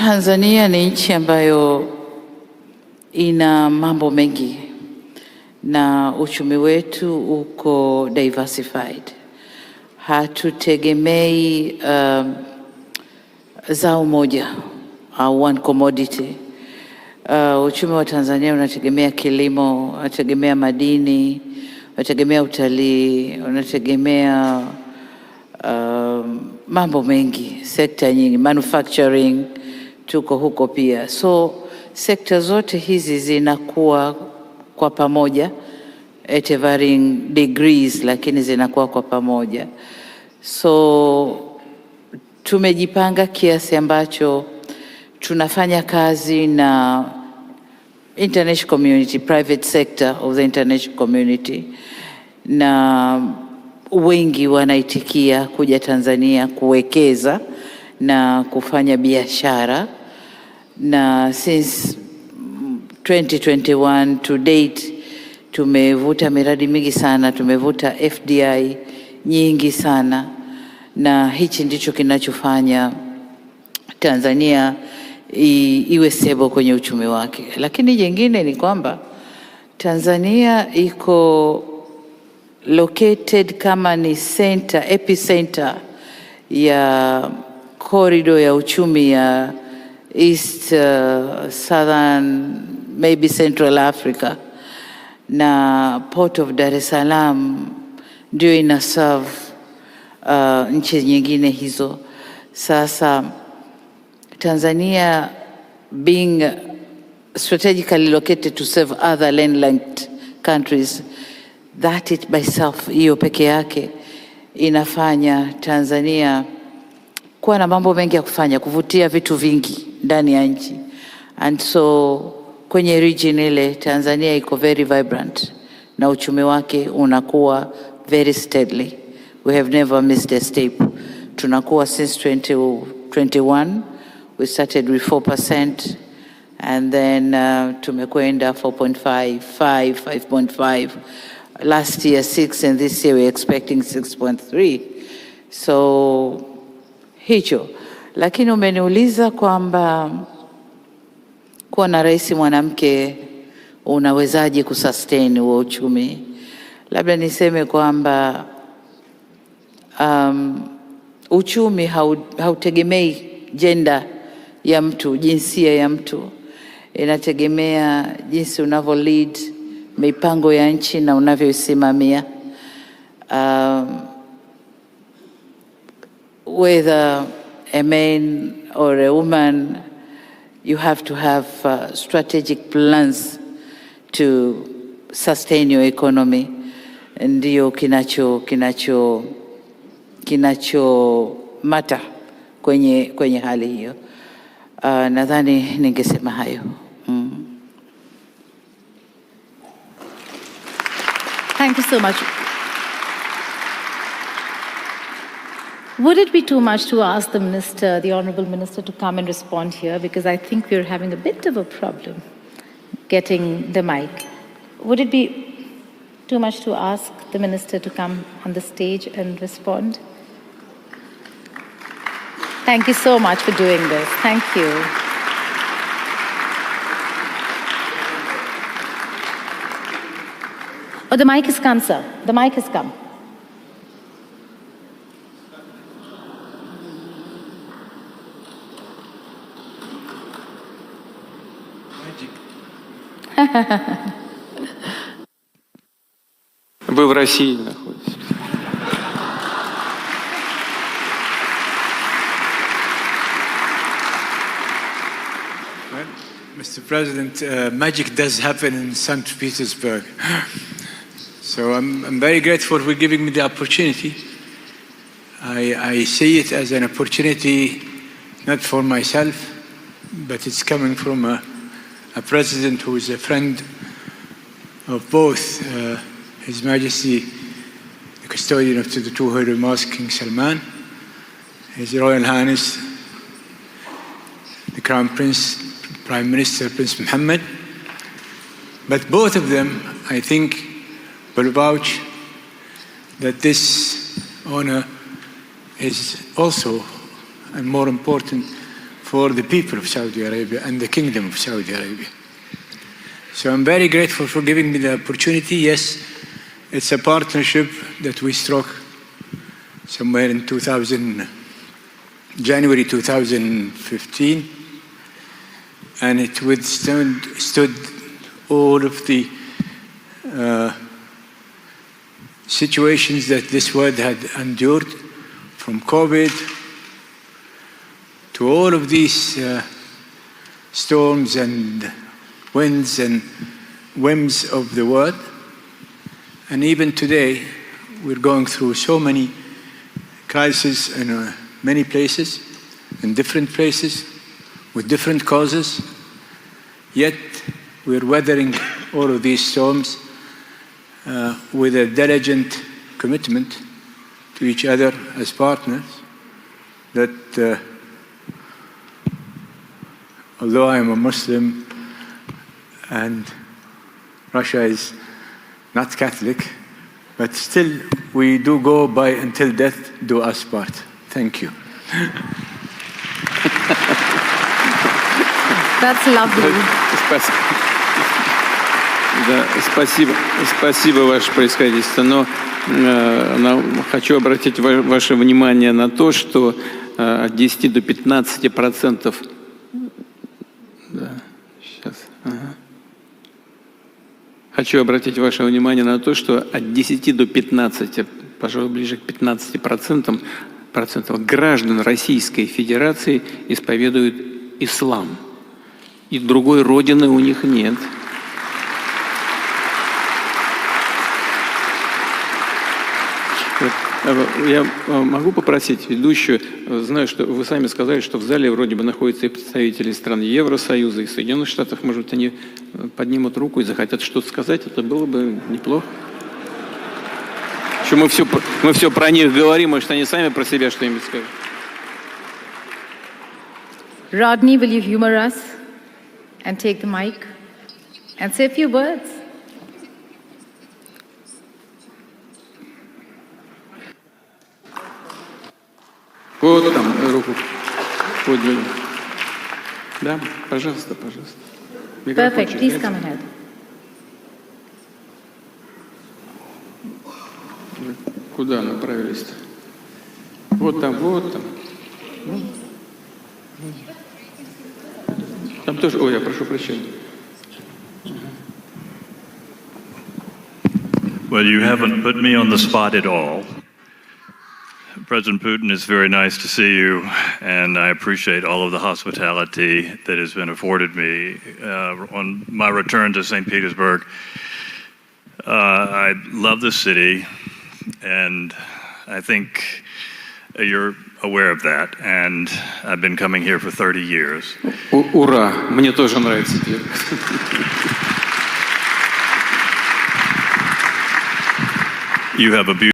Tanzania ni nchi ambayo ina mambo mengi na uchumi wetu uko diversified. Hatutegemei zao moja au one commodity. Uchumi wa Tanzania unategemea kilimo, unategemea madini, unategemea utalii, unategemea mambo mengi, sekta nyingi, manufacturing, tuko huko pia. So sekta zote hizi zinakuwa kwa pamoja at varying degrees, lakini zinakuwa kwa pamoja. So tumejipanga kiasi ambacho tunafanya kazi na international community, private sector of the international community, na wengi wanaitikia kuja Tanzania kuwekeza na kufanya biashara, na since 2021 to date tumevuta miradi mingi sana, tumevuta FDI nyingi sana, na hichi ndicho kinachofanya Tanzania iwe stable kwenye uchumi wake. Lakini jingine ni kwamba Tanzania iko located kama ni center, epicenter ya corridor ya uchumi ya East, Southern, maybe Central Africa, na Port of Dar es Salaam ndio ina serve nchi nyingine hizo. Sasa Tanzania being strategically located to serve other landlocked countries, that it by itself, hiyo peke yake inafanya Tanzania kuwa na mambo mengi ya kufanya, kuvutia vitu vingi ndani ya nchi. And so kwenye region ile Tanzania iko very vibrant na uchumi wake unakuwa very steadily. We have never missed a step. Tunakuwa since 2021, we started with 4%, and then tumekwenda 4.5, 5.5. Last year 6, and this year we're expecting 6.3. So hicho. Lakini umeniuliza kwamba kuwa na rais mwanamke unawezaje kusustain huo uchumi. Labda niseme kwamba uchumi hautegemei gender ya mtu, jinsia ya mtu. Inategemea jinsi unavyo lead mipango ya nchi na unavyoisimamia. Whether a man or a woman, you have to have strategic plans to sustain your economy. Ndiyo kinacho mata kwenye hali hiyo. Nadhani ningesema hayo. Thank you so much. Would it be too much to ask the Minister, the Honourable Minister, to come and respond here? Because I think we're having a bit of a problem getting the mic. Would it be too much to ask the Minister to come on the stage and respond? Thank you so much for doing this. Thank you. Oh, the mic has come, sir. The mic has come. Вы в России находитесь. Mr. President, magic does happen in St. Petersburg. So I'm very grateful for giving me the opportunity. I see it as an opportunity not for myself, but it's coming from a president who is a friend of both His Majesty, the custodian of the two Holy Mosques, King Salman, His Royal Highness, the Crown Prince, Prime Minister Prince Mohammed. But both of them, I think, will vouch that this honor is also, and more important, for the people of Saudi Arabia and the Kingdom of Saudi Arabia. So I'm very grateful for giving me the opportunity. Yes, it's a partnership that we struck somewhere in January 2015, and it withstood all of the situations that this world had endured, from COVID to all of these storms and winds and whims of the world. And even today, we're going through so many crises in many places, in different places, with different causes. Yet, we're weathering all of these storms with a diligent commitment to each other as partners, that although I am a Muslim and Russia is not Catholic, but still we do go by until death do us part. Thank you. That's lovely. Да, спасибо, Ваше Происходительство. Но хочу обратить ваше внимание на то, что от 10 до 15%... Да, сейчас. Ага. Хочу обратить ваше внимание на то, что от 10 до 15, пожалуй, ближе к 15% граждан Российской Федерации исповедуют ислам. И другой родины у них нет. Я могу попросить ведущую, знаю, что вы сами сказали, что в зале вроде бы находятся и представители стран Евросоюза, и Соединенных Штатов, может быть, они поднимут руку и захотят что-то сказать, это было бы неплохо. Что мы все про них говорим, может, они сами про себя что-нибудь скажут. Rodney, will you humor us and take the mic and say a few words? Вот там руку подняли. Да, пожалуйста, пожалуйста. Perfect, please come ahead. Куда направились-то? Вот там, вот там. Там тоже... Ой, я прошу прощения. Well, you haven't put me on the spot at all. President Putin, it's very nice to see you, and I appreciate all of the hospitality that has been afforded me on my return to St. Petersburg. I love the city, and I think you're aware of that, and I've been coming here for 30 years. Ура! Мне тоже нравится. You have a beautiful